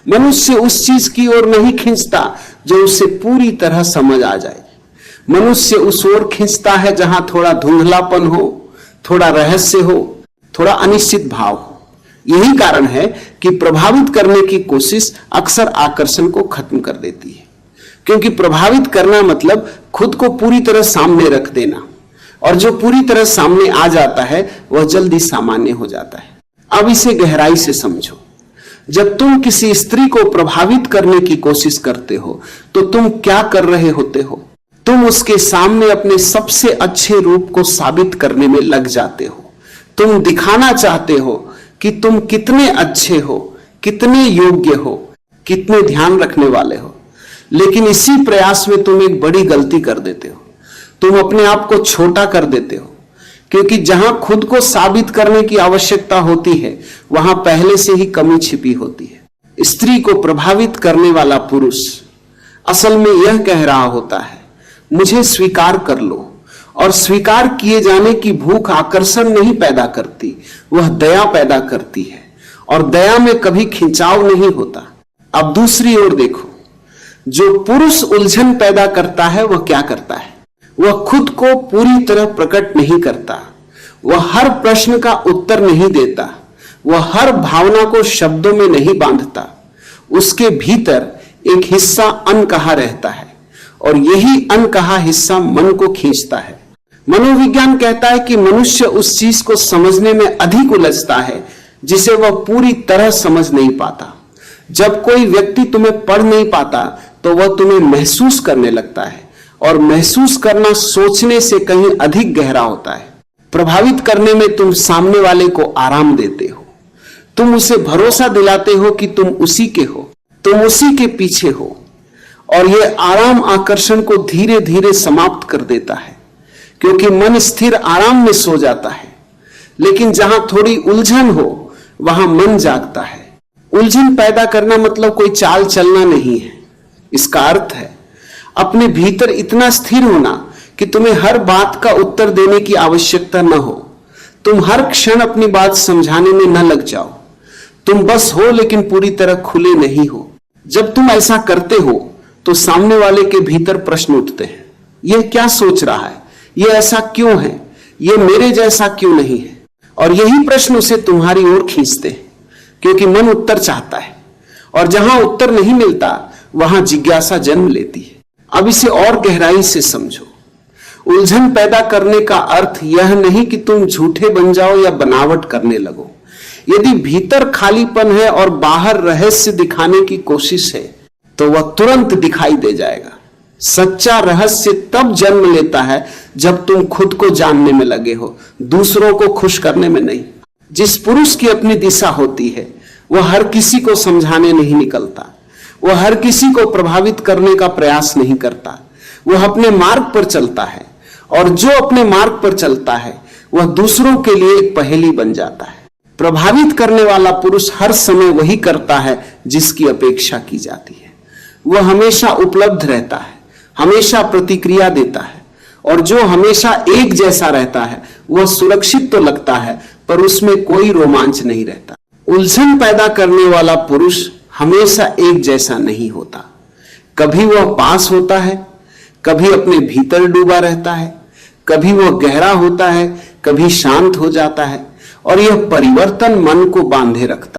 मनुष्य उस चीज की ओर नहीं खींचता जो उसे पूरी तरह समझ आ जाए। मनुष्य उस ओर खींचता है जहां थोड़ा धुंधलापन हो, थोड़ा रहस्य हो, थोड़ा अनिश्चित भाव हो। यही कारण है कि प्रभावित करने की कोशिश अक्सर आकर्षण को खत्म कर देती है, क्योंकि प्रभावित करना मतलब खुद को पूरी तरह सामने रख देना, और जो पूरी तरह सामने आ जाता है वह जल्दी सामान्य हो जाता है। अब इसे गहराई से समझो। जब तुम किसी स्त्री को प्रभावित करने की कोशिश करते हो तो तुम क्या कर रहे होते हो? तुम उसके सामने अपने सबसे अच्छे रूप को साबित करने में लग जाते हो। तुम दिखाना चाहते हो कि तुम कितने अच्छे हो, कितने योग्य हो, कितने ध्यान रखने वाले हो। लेकिन इसी प्रयास में तुम एक बड़ी गलती कर देते हो। तुम अपने आप को छोटा कर देते हो, क्योंकि जहां खुद को साबित करने की आवश्यकता होती है वहां पहले से ही कमी छिपी होती है। स्त्री को प्रभावित करने वाला पुरुष असल में यह कह रहा होता है, मुझे स्वीकार कर लो। और स्वीकार किए जाने की भूख आकर्षण नहीं पैदा करती, वह दया पैदा करती है, और दया में कभी खिंचाव नहीं होता। अब दूसरी ओर देखो, जो पुरुष उलझन पैदा करता है वह क्या करता है? वह खुद को पूरी तरह प्रकट नहीं करता, वह हर प्रश्न का उत्तर नहीं देता, वह हर भावना को शब्दों में नहीं बांधता। उसके भीतर एक हिस्सा अनकहा रहता है, और यही अनकहा हिस्सा मन को खींचता है। मनोविज्ञान कहता है कि मनुष्य उस चीज को समझने में अधिक उलझता है जिसे वह पूरी तरह समझ नहीं पाता। जब कोई व्यक्ति तुम्हें पढ़ नहीं पाता तो वह तुम्हें महसूस करने लगता है, और महसूस करना सोचने से कहीं अधिक गहरा होता है। प्रभावित करने में तुम सामने वाले को आराम देते हो, तुम उसे भरोसा दिलाते हो कि तुम उसी के हो, तुम उसी के पीछे हो, और यह आराम आकर्षण को धीरे धीरे समाप्त कर देता है, क्योंकि मन स्थिर आराम में सो जाता है। लेकिन जहां थोड़ी उलझन हो वहां मन जागता है। उलझन पैदा करना मतलब कोई चाल चलना नहीं है। इसका अर्थ है अपने भीतर इतना स्थिर होना कि तुम्हें हर बात का उत्तर देने की आवश्यकता न हो। तुम हर क्षण अपनी बात समझाने में न लग जाओ। तुम बस हो, लेकिन पूरी तरह खुले नहीं हो। जब तुम ऐसा करते हो तो सामने वाले के भीतर प्रश्न उठते हैं, यह क्या सोच रहा है, यह ऐसा क्यों है, यह मेरे जैसा क्यों नहीं है। और यही प्रश्न उसे तुम्हारी ओर खींचते हैं, क्योंकि मन उत्तर चाहता है, और जहां उत्तर नहीं मिलता वहां जिज्ञासा जन्म लेती है। अब इसे और गहराई से समझो। उलझन पैदा करने का अर्थ यह नहीं कि तुम झूठे बन जाओ या बनावट करने लगो। यदि भीतर खालीपन है और बाहर रहस्य दिखाने की कोशिश है तो वह तुरंत दिखाई दे जाएगा। सच्चा रहस्य तब जन्म लेता है जब तुम खुद को जानने में लगे हो, दूसरों को खुश करने में नहीं। जिस पुरुष की अपनी दिशा होती है वह हर किसी को समझाने नहीं निकलता, वह हर किसी को प्रभावित करने का प्रयास नहीं करता। वह अपने मार्ग पर चलता है, और जो अपने मार्ग पर चलता है वह दूसरों के लिए एक पहेली बन जाता है। प्रभावित करने वाला पुरुष हर समय वही करता है जिसकी अपेक्षा की जाती है। वह हमेशा उपलब्ध रहता है, हमेशा प्रतिक्रिया देता है, और जो हमेशा एक जैसा रहता है वह सुरक्षित तो लगता है पर उसमें कोई रोमांच नहीं रहता। उलझन पैदा करने वाला पुरुष हमेशा एक जैसा नहीं होता। कभी वह पास होता है, कभी अपने भीतर डूबा रहता है, कभी वह गहरा होता है, कभी शांत हो जाता है, और यह परिवर्तन मन को बांधे रखता है।